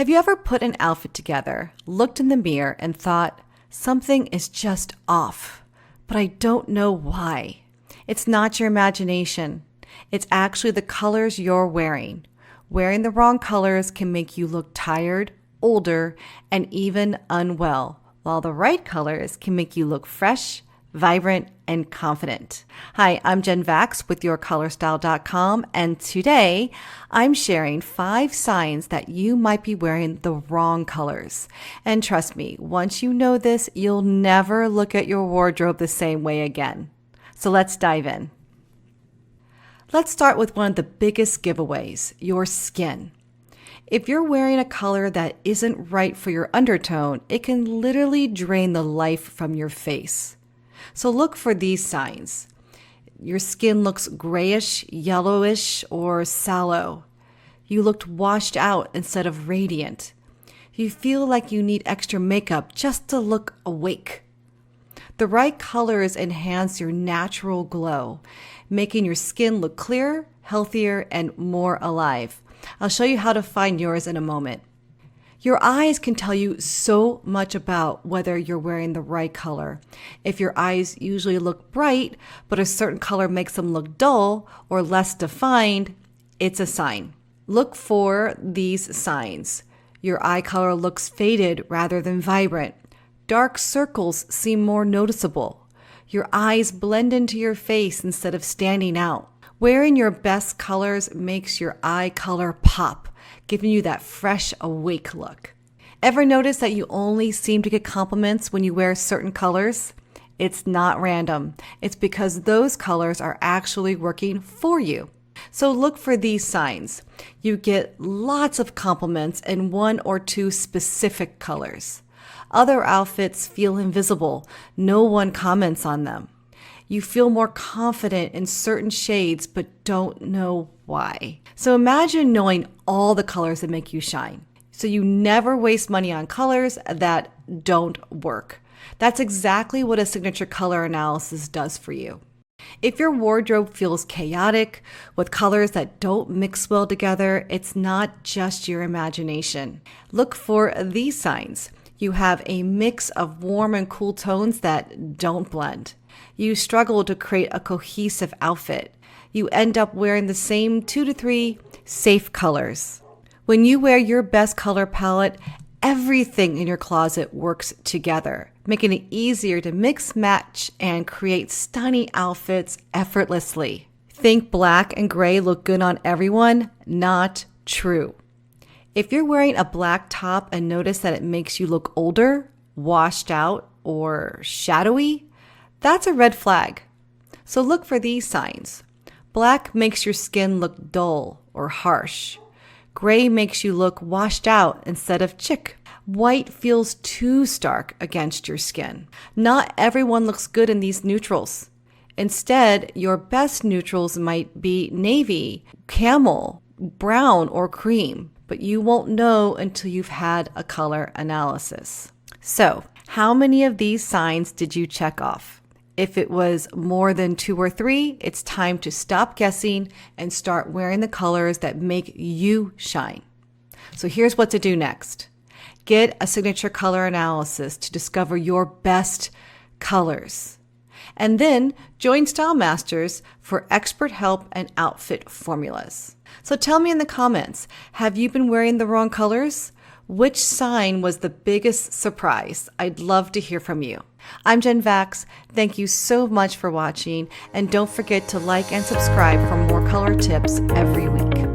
Have you ever put an outfit together, looked in the mirror, and thought, something is just off, but I don't know why? It's not your imagination. It's actually the colors you're wearing. Wearing the wrong colors can make you look tired, older, and even unwell, while the right colors can make you look fresh, vibrant, and confident. Hi, I'm Jen Vax with YourColorStyle.com, and today I'm sharing 5 signs that you might be wearing the wrong colors. And trust me, once you know this, you'll never look at your wardrobe the same way again. So let's dive in. Let's start with one of the biggest giveaways, your skin. If you're wearing a color that isn't right for your undertone, it can literally drain the life from your face. So look for these signs. Your skin looks grayish, yellowish, or sallow. You looked washed out instead of radiant. You feel like you need extra makeup just to look awake. The right colors enhance your natural glow, making your skin look clearer, healthier, and more alive. I'll show you how to find yours in a moment. Your eyes can tell you so much about whether you're wearing the right color. If your eyes usually look bright, but a certain color makes them look dull or less defined, it's a sign. Look for these signs. Your eye color looks faded rather than vibrant. Dark circles seem more noticeable. Your eyes blend into your face instead of standing out. Wearing your best colors makes your eye color pop, giving you that fresh, awake look. Ever notice that you only seem to get compliments when you wear certain colors? It's not random. It's because those colors are actually working for you. So look for these signs. You get lots of compliments in 1 or 2 specific colors. Other outfits feel invisible. No one comments on them. You feel more confident in certain shades, but don't know why. So imagine knowing all the colors that make you shine. So you never waste money on colors that don't work. That's exactly what a signature color analysis does for you. If your wardrobe feels chaotic with colors that don't mix well together, it's not just your imagination. Look for these signs. You have a mix of warm and cool tones that don't blend. You struggle to create a cohesive outfit. You end up wearing the same 2 to 3 safe colors. When you wear your best color palette, everything in your closet works together, making it easier to mix, match, and create stunning outfits effortlessly. Think black and gray look good on everyone? Not true. If you're wearing a black top and notice that it makes you look older, washed out, or shadowy, that's a red flag. So look for these signs. Black makes your skin look dull or harsh. Gray makes you look washed out instead of chic. White feels too stark against your skin. Not everyone looks good in these neutrals. Instead, your best neutrals might be navy, camel, brown, or cream, but you won't know until you've had a color analysis. So, how many of these signs did you check off? If it was more than 2 or 3, it's time to stop guessing and start wearing the colors that make you shine. So here's what to do next. Get a signature color analysis to discover your best colors. And then join Style Masters for expert help and outfit formulas. So tell me in the comments, have you been wearing the wrong colors? Which sign was the biggest surprise? I'd love to hear from you. I'm Jen Vax. Thank you so much for watching, and don't forget to like and subscribe for more color tips every week.